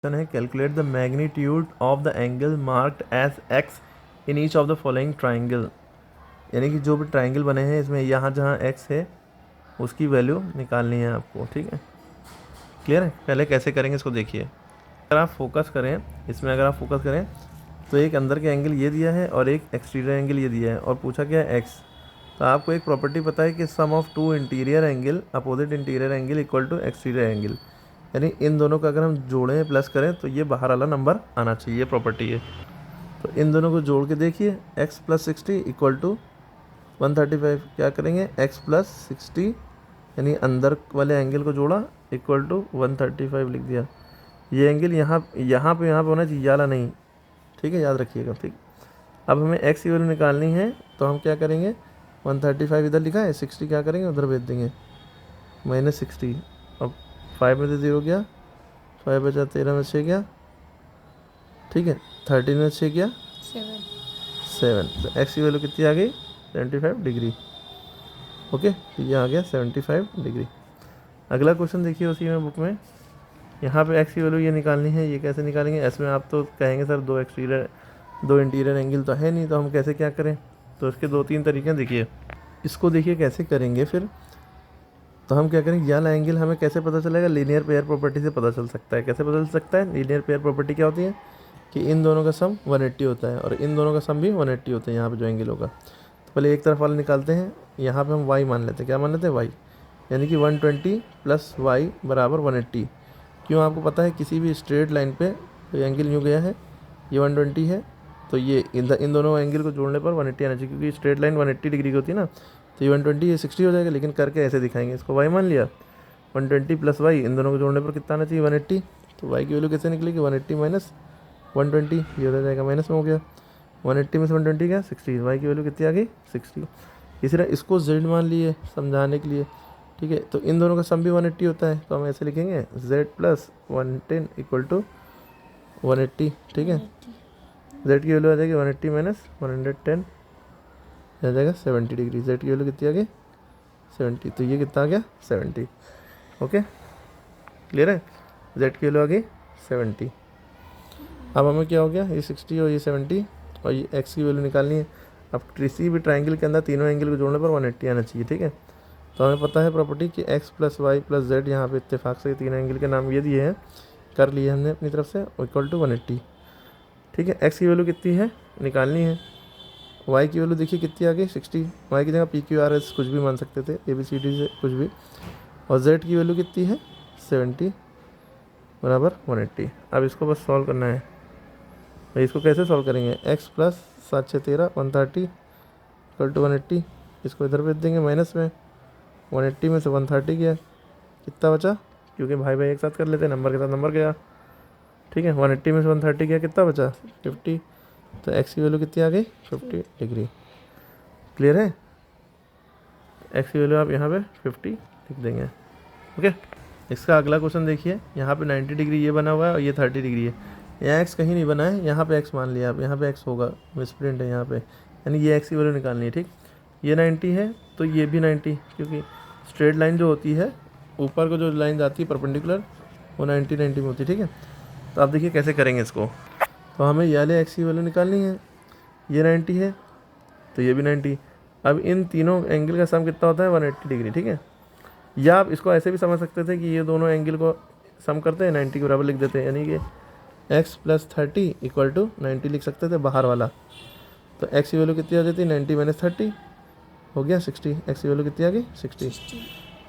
है calculate the magnitude of the angle marked as x in each of the following triangle. यानी कि जो भी ट्राइंगल बने हैं इसमें यहाँ जहाँ एक्स है उसकी वैल्यू निकालनी है आपको, ठीक है। क्लियर है? पहले कैसे करेंगे इसको देखिए। अगर आप फोकस करें इसमें, अगर आप फोकस करें तो एक अंदर के एंगल ये दिया है और एक एक्सटीरियर एंगल ये दिया है और पूछा क्या है एक्स। तो आपको एक प्रॉपर्टी पता है कि sum of two interior angle opposite interior angle equal to exterior angle, यानी इन दोनों का अगर हम जोड़ें प्लस करें तो ये बाहर वाला नंबर आना चाहिए, ये प्रॉपर्टी है। तो इन दोनों को जोड़ के देखिए, x प्लस 60 इक्वल टू 135। क्या करेंगे, x प्लस 60 यानी अंदर वाले एंगल को जोड़ा इक्वल टू 135 लिख दिया। ये एंगल यहाँ पे होना चाहिए, ये वाला नहीं, ठीक है, याद रखिएगा, ठीक। अब हमें x की वैल्यू निकालनी है तो हम क्या करेंगे, 135 इधर लिखा है, 60 क्या करेंगे उधर भेज देंगे, -60। अब 5 में से 0 गया, 5 बचा, 13 में 6 गया, ठीक है, 13 में 6 गया 7। तो एक्स की वैल्यू कितनी आ गई, 75 डिग्री। ओके, तो ये आ गया 75 डिग्री। अगला क्वेश्चन देखिए उसी में बुक में, यहाँ पे एक्स की वैल्यू ये निकालनी है। ये कैसे निकालेंगे, इसमें आप तो कहेंगे सर दो इंटीरियर एंगल तो है नहीं, तो हम कैसे क्या करें। तो इसके 2-3 तरीके देखिए। इसको देखिए कैसे करेंगे फिर। तो हम क्या करेंगे, यह एंगल हमें कैसे पता चलेगा, लीनियर पेयर प्रॉपर्टी से पता चल सकता है। कैसे पता चल सकता है, लीनियर पेयर प्रॉपर्टी क्या होती है कि इन दोनों का सम 180 होता है और इन दोनों का सम भी 180 होता है। यहाँ पे जो एंगल होगा, तो पहले एक तरफ वाला निकालते हैं। यहाँ पे हम y मान लेते हैं, क्या मान लेते हैं, y, यानी कि 120 प्लस y बराबर 180। क्यों, आपको पता है किसी भी स्ट्रेट लाइन पे कोई एंगल यूँ गया है, ये 120 है, तो ये इन दोनों एंगल को जोड़ने पर 180 आना चाहिए, क्योंकि स्ट्रेट लाइन 180 डिग्री की होती है ना। तो ये 120, ये 60 हो जाएगा, लेकिन करके ऐसे दिखाएंगे। इसको y मान लिया, 120 प्लस y, इन दोनों को जोड़ने पर कितना आना चाहिए, 180। तो y की वैल्यू कैसे निकलेगी, 180 माइनस 120, ये हो जाएगा, माइनस में हो गया। 180 में से 120 क्या, 60। y की वैल्यू कितनी आ गई, 60। इसी तरह इसको z मान लिए समझाने के लिए, ठीक है। तो इन दोनों का सम भी 180 होता है, तो हम ऐसे लिखेंगे z प्लस 110 इक्वल टू 180, ठीक है। z की वैल्यू आ जाएगी 180 माइनस 110, आ जाएगा 70 डिग्री। z की वैल्यू कितनी आ गई, 70। तो ये कितना आ गया, 70। ओके, क्लियर है, z की वैल्यू आ गई 70। अब हमें क्या हो गया, ये 60 और ये 70 और ये x की वैल्यू निकालनी है। अब किसी भी ट्राइंगल के अंदर तीनों एंगल को जोड़ने पर 180 आना चाहिए, ठीक है। तो हमें पता है प्रॉपर्टी कि x plus y plus z, यहाँ पे इत्तेफाक से तीनों एंगल के नाम ये दिए हैं, कर लिए हमने अपनी तरफ से, इक्वल टू 180, ठीक है। x की वैल्यू कितनी है निकालनी है, y की वैल्यू देखिए कितनी आ गई, 60। y की जगह PQRS कुछ भी मान सकते थे, ABCD से कुछ भी। और z की वैल्यू कितनी है, 70 बराबर 180। अब इसको बस सॉल्व करना है। भाई इसको कैसे सॉल्व करेंगे, x प्लस 7 6 13 130 इक्वल टू 180। इसको इधर भेज देंगे माइनस में, 180 में से 130 गया, कितना बचा, क्योंकि भाई भाई एक साथ कर लेते हैं, नंबर के साथ नंबर गया, ठीक है। 180 में से 130 गया, कितना बचा, 50। तो x की वैल्यू कितनी आ गई, 50 डिग्री। क्लियर है, x की वैल्यू आप यहाँ पे 50 लिख देंगे। ओके, इसका अगला क्वेश्चन देखिए। यहाँ पे 90 डिग्री ये बना हुआ है और ये 30 डिग्री है। यहाँ x कहीं नहीं बना है, यहाँ पे x मान लिया आप, यहाँ पे x होगा, मिसप्रिंट है यहाँ पे, यानी ये x की वैल्यू निकालनी है, ठीक। ये 90 है तो ये भी 90, क्योंकि स्ट्रेट लाइन जो होती है ऊपर को जो लाइन जाती है परपेंडिकुलर, वो 90 में होती है, ठीक है। तो आप देखिए कैसे करेंगे इसको। तो हमें ये वाले x की वैल्यू निकालनी है, ये 90 है तो ये भी 90। अब इन तीनों एंगल का सम कितना होता है, 180 डिग्री, ठीक है। या आप इसको ऐसे भी समझ सकते थे कि ये दोनों एंगल को सम करते हैं, 90 के बराबर लिख देते हैं, यानी कि x प्लस 30 इक्वल टू 90 लिख सकते थे बाहर वाला। तो x की वैल्यू कितनी आ जाती है, 90 माइनस 30 हो गया 60। x की वैल्यू कितनी आ गई, 60,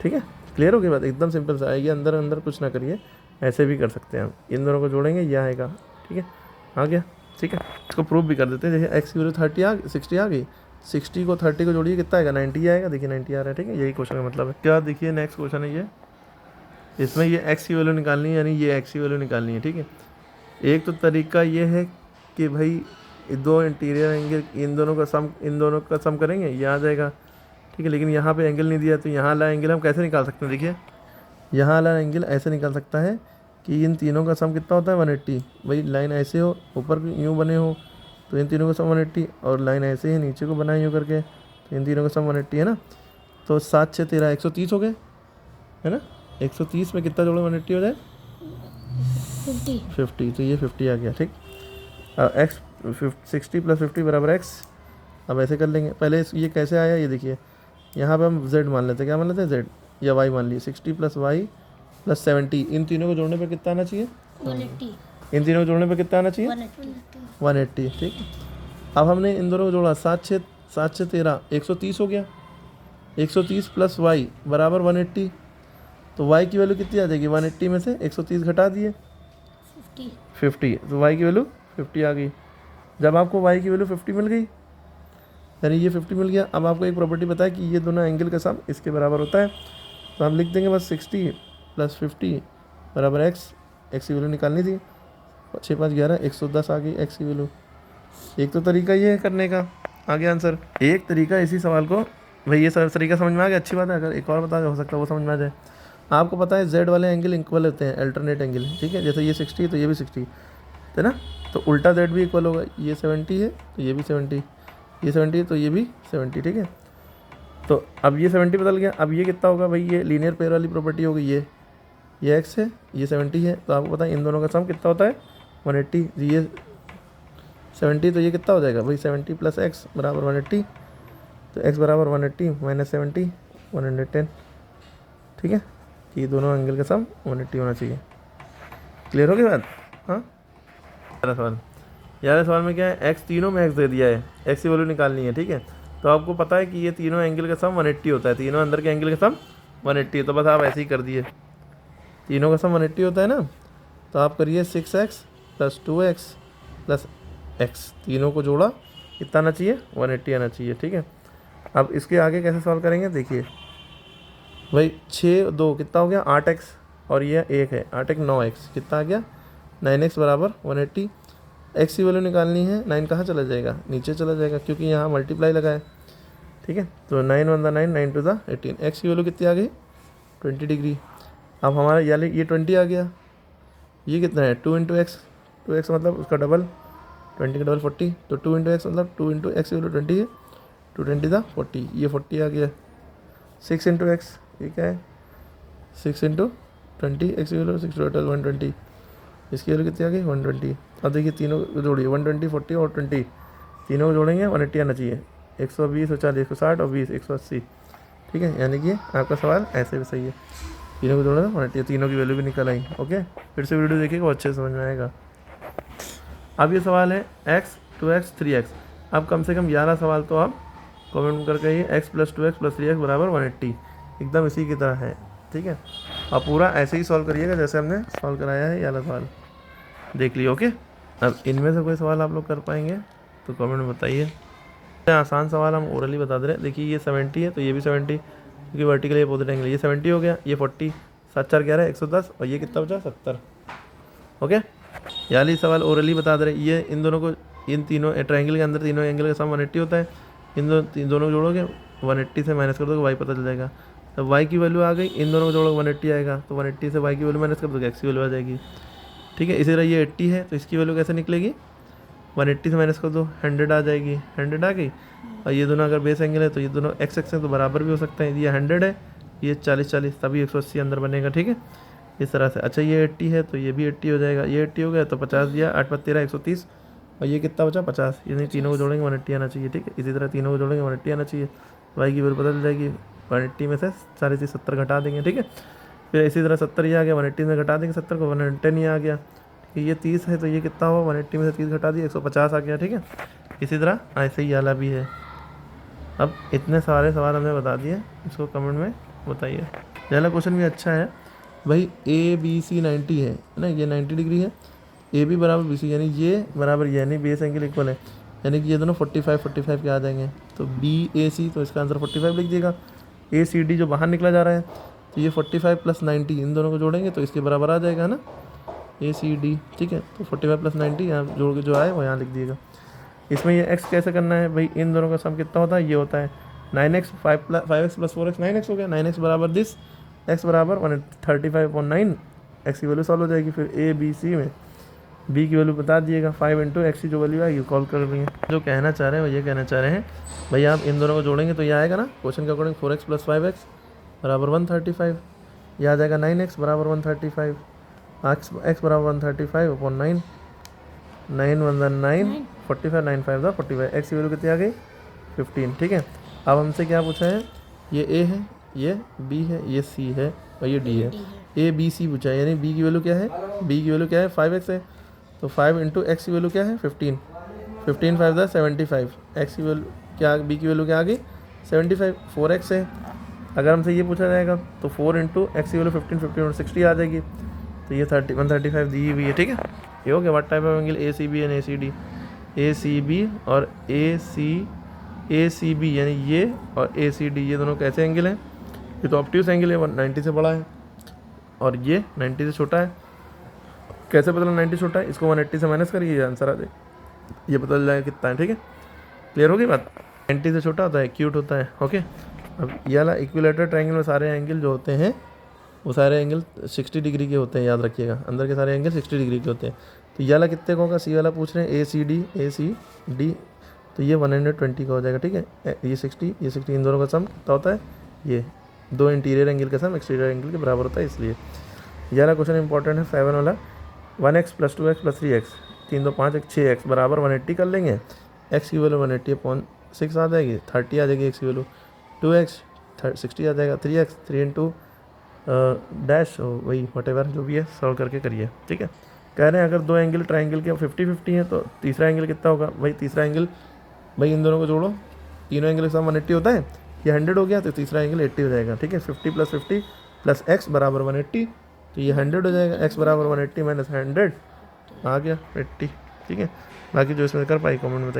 ठीक है। क्लियर हो गई बात, एकदम सिंपल सा आएगी, अंदर अंदर कुछ ना करिए, ऐसे भी कर सकते हैं हम। इन दोनों को जोड़ेंगे, यह आएगा, ठीक है, आ गया, ठीक है। इसको प्रूफ भी कर देते हैं। जैसे x की वैल्यू 60 आ गई, 60 को 30 को जोड़िए, कितना आएगा, 90 आएगा। देखिए 90 आ रहा है, ठीक है। यही क्वेश्चन का मतलब है। क्या देखिए नेक्स्ट क्वेश्चन है ये, इसमें ये x की वैल्यू निकालनी है, यानी ये x की वैल्यू निकालनी है, ठीक है। एक तो तरीका ये है कि भाई दो इंटीरियर एंगल, इन दोनों का सम करेंगे, ये आ जाएगा, ठीक है। लेकिन यहाँ पे एंगल नहीं दिया, तो यहाँ वाला एंगल हम कैसे निकाल सकते हैं, देखिए यहाँ वाला एंगल ऐसे निकाल सकता है कि इन तीनों का सम कितना होता है, 180। भाई लाइन ऐसे हो, ऊपर यूँ बने हो, तो इन तीनों का सम 180, और लाइन ऐसे ही नीचे को बनाई यूँ करके, तो इन तीनों का सम 180 है ना। तो 7 6 13 130 हो गए, है ना। 130 में कितना जोड़े 180 हो जाए, 50, तो ये 50 आ गया, ठीक। एक्स 60 + 50 बराबर एक्स। अब ऐसे कर लेंगे, पहले ये कैसे आया ये देखिए, यहाँ पे हम z मान लेते हैं, क्या मान लेते हैं z या y मान लिए, 60 + y + 70, इन तीनों को जोड़ने पर कितना आना चाहिए, 180, इन तीनों को जोड़ने पर कितना आना चाहिए, 180, 180, ठीक। अब हमने इन दोनों को जोड़ा, 7 6 13 130 हो गया, 130 + y बराबर 180, तो y की वैल्यू कितनी आ जाएगी, 180 में से 130 घटा दिए 50, तो y की वैल्यू 50 आ गई। जब आपको y की वैल्यू 50 मिल गई, यानी ये 50 मिल गया, अब आपको एक प्रॉपर्टी पता है कि ये दोनों एंगल का सम इसके बराबर होता है, तो हम लिख देंगे बस 60 + 50 बराबर एक्स। एक्स की वैल्यू निकालनी थी, 6 5 11 110 आ गई एक्स की वैल्यू। एक तो तरीका ये है करने का, आ गया आंसर। एक तरीका इसी सवाल को, भाई ये तरीका समझ में आ गया, अच्छी बात है। अगर एक और बता हो सकता है वो समझ में आ जाए। आपको पता है जेड वाले एंगल इक्वल होते हैं, अल्टरनेट एंगल, ठीक है। जैसे ये 60 तो ये भी 60 है ना, तो उल्टा जेड भी इक्वल होगा, ये 70 है तो ये भी 70, ये 70 तो ये भी 70, ठीक है। तो अब ये 70 बदल गया, अब ये कितना होगा भाई, ये लीनियर पेयर वाली प्रॉपर्टी होगी, ये एक्स है, ये 70 है, तो आपको पता है इन दोनों का सम कितना होता है 180, ये 70 तो ये कितना हो जाएगा भाई 70 + x बराबर 180, तो x बराबर 180 - 70 110, ठीक है। ये दोनों एंगल का सम 180 होना चाहिए। क्लियर हो गई बात, हाँ। यार सवाल में क्या है, x तीनों में x दे दिया है, x की वैल्यू निकालनी है, ठीक है। तो आपको पता है कि ये तीनों एंगल का सम 180 होता है, तीनों अंदर के एंगल का सम 180 है, तो बस आप ऐसे ही कर दिए, तीनों का सम 180 होता है ना, तो आप करिए 6x + 2x + x, तीनों को जोड़ा, कितना आना चाहिए 180 आना चाहिए, ठीक है। अब इसके आगे कैसे सॉल्व करेंगे देखिए भाई, 6 2 कितना हो गया 8x, और ये 1 है 8 1 9x, कितना आ गया 9x बराबर 180। x की वैल्यू निकालनी है, 9 कहाँ चला जाएगा, नीचे चला जाएगा, क्योंकि यहाँ मल्टीप्लाई लगा है, ठीक है। तो 9 1 9 9 2 18, x की वैल्यू कितनी आ गई 20 डिग्री। अब हमारा ये 20 आ गया, ये कितना है 2 × x, 2x मतलब उसका डबल, 20 का डबल 40, तो 2 × x मतलब 2 × x की वैल्यू 20 है, 2 20 था 40, ये 40 आ गया। 6 × x, ये क्या है 6 × 20, x की वैल्यू 6 टोटल 120, इसकी वैल्यू कितनी आ गई 120। अब देखिए तीनों को जोड़िए, 120 40 और 20, तीनों को जोड़ेंगे 180 आना चाहिए, 120 140 160 और 20 180, ठीक है। यानी कि आपका सवाल ऐसे भी सही है, तीनों को जोड़ा 180, तीनों की वैल्यू भी निकल आई। ओके, फिर से वीडियो देखिएगा, वो अच्छे से समझ में आएगा। अब ये सवाल है x 2x 3x, अब कम से कम 11 सवाल तो आप कमेंट करके ही x + 2x + 3x बराबर 180, एकदम इसी की तरह है, ठीक है। आप पूरा ऐसे ही सॉल्व करिएगा जैसे हमने सॉल्व कराया है, ये वाला सवाल देख लिए। ओके, अब इनमें से कोई सवाल आप लोग कर पाएंगे तो कमेंट में बताइए। आसान सवाल हम ओरली बता दे रहे हैं। देखिए ये 70 है तो ये भी 70, क्योंकि वर्टिकल अपोजिट एंगल, ये 70 हो गया, ये 40, 7 4 11 110, और ये कितना बचा 70। ओके, यानी सवाल ओरली बता दे रहे, ये इन दोनों को, इन तीनों ट्रायंगल के अंदर तीनों एंगल का सम 180 होता है, इन दोनों को जोड़ोगे 180 से माइनस कर दोगे वाई पता चल जाएगा, तब वाई की वैल्यू आ गई, इन दोनों को जोड़ोगे 180 आएगा, तो 180 से वाई की वैल्यू माइनस कर दोगे एक्स की वैल्यू आ जाएगी, ठीक है। इसी तरह ये 80 है तो इसकी वैल्यू कैसे निकलेगी, 180 से माइनस कर दो 100 आ जाएगी, 100 आ गई। और ये दोनों अगर बेस एंगल है तो ये दोनों एक्स एक्स है तो बराबर भी हो सकते हैं, ये 100 है ये 40 40, तभी 180 अंदर बनेगा, ठीक है, इस तरह से। अच्छा ये 80 है तो ये भी 80 हो जाएगा, ये 80 हो गया तो 50 दिया, 8 5 13 130, और ये कितना बचा 50, यानी तीनों को जोड़ेंगे 180 आना चाहिए, ठीक है। इसी तरह तीनों को जोड़ेंगे 180 आना चाहिए, वाई की वैल्यू बदल जाएगी, 180 में से 70 घटा देंगे, ठीक है। फिर इसी तरह 70 ये आ गया, 180 में घटा देंगे 70 को, 110 ये आ गया, ये 30 है तो ये कितना हुआ 180 में से 30 घटा दिया 150 आ गया, ठीक है। इसी तरह ऐसे ही वाला भी है। अब इतने सारे सवाल हमने बता दिए, इसको कमेंट में बताइए। पहला क्वेश्चन भी अच्छा है भाई, ए बी सी 90 है ना, ये 90 डिग्री है, ए बी बराबर बी सी, यानी ये बराबर ये, यानी बेस एंगल इक्वल है, यानी कि ये दोनों 45 45 के आ जाएंगे, तो बी ए सी, तो इसका आंसर 45 लिख दिएगा। ए सी डी जो बाहर निकला जा रहा है, तो ये 45 + 90 इन दोनों को जोड़ेंगे तो इसके बराबर आ जाएगा ना, ए सी डी, ठीक है। तो 45 + 90 यहाँ जोड़ के जो आए वो यहाँ लिख दिएगा। इसमें ये x कैसे करना है भाई, इन दोनों का सम कितना होता है, ये होता है 9x 5x + 4x 9x हो गया, 9x बराबर दिस, x बराबर 135/9, x की वैल्यू सॉल्व हो जाएगी। फिर ए बी सी में b की वैल्यू बता दिएगा, 5 × x की जो वैल्यू आएगी कॉल कर लेंगे। जो कहना चाह रहे हैं वो ये कहना चाह रहे हैं भाई, आप इन दोनों को जोड़ेंगे तो ये आएगा ना क्वेश्चन के अकॉर्डिंग, 4x + 5x बराबर 135, ये आ जाएगा 9x बराबर 135, एक्स बराबर 135/9, 9 1 9, 45, 9 5 45, एक्स की वैल्यू कितनी आ गई 15। ठीक है, अब हमसे क्या पूछा है, ये ए है, ये बी है, ये सी है और ये डी है। ए बी सी पूछा है, यानी बी की वैल्यू क्या है, बी की वैल्यू क्या है 5x है, तो 5 इंटू एक्स की वैल्यू क्या है 15, 15 5 75, एक्स की वैल्यू क्या, बी की वैल्यू क्या आ गई 75, 4x है। अगर हमसे ये पूछा जाएगा तो 4 इंटू एक्स की वैल्यू 15, 15 और 60 आ जाएगी, तो ये 135 दी हुई है। ठीक है, ये हो गया what type of angle A C B and A C D. A C B और ए सी बी यानी ये और ए सी डी, ये दोनों कैसे एंगल हैं, ये तो ऑब्ट्यूस एंगल है, 190 से बड़ा है और ये 90 से छोटा है। कैसे पता 90 छोटा है, इसको 180 से माइनस करिए, ये आंसर आ जाए, ये पता चल जाएगा कितना है। ठीक है, क्लियर होगी बात। 90 से छोटा होता है एक्यूट होता है। ओके, अब ये वाला इक्विलेटरल ट्रायंगल में सारे एंगल जो होते हैं वो सारे एंगल 60 डिग्री के होते हैं, याद रखिएगा, अंदर के सारे एंगल 60 डिग्री के होते हैं। तो ये वाला कितने का होगा, सी वाला पूछ रहे हैं, ए सी डी, तो ये 120 का हो जाएगा। ठीक है, ये 60 इन दोनों का सम कितना होता है, ये दो इंटीरियर एंगल का सम एक्सटीरियर एंगल के बराबर होता है, इसलिए ये वाला क्वेश्चन इंपॉर्टेंट है। 7 वाला 1x + 2x + 3x, 3 2 5 6x बराबर 180 कर लेंगे, एक्स की वैल्यू 180/6 आ जाएगी, 30 आ जाएगी एक्स की वैल्यू, 2x 60 आ जाएगा, 3x 3 इंटू डैश वही वटेवर जो भी है सॉल्व करके करिए। ठीक है, कह रहे हैं अगर दो एंगल ट्राइंगल के 50-50 है तो तीसरा एंगल कितना होगा, भाई तीसरा एंगल, भाई इन दोनों को जोड़ो, तीनों एंगल के साथ 180 होता है, ये 100 हो गया तो तीसरा एंगल 80 हो जाएगा। ठीक है, 50 + 50 + x बराबर 180, तो ये 100 हो जाएगा, x बराबर 180 - 100 आ गया 80। ठीक है, बाकी जो इसमें कर पाई कमेंट में बताइए।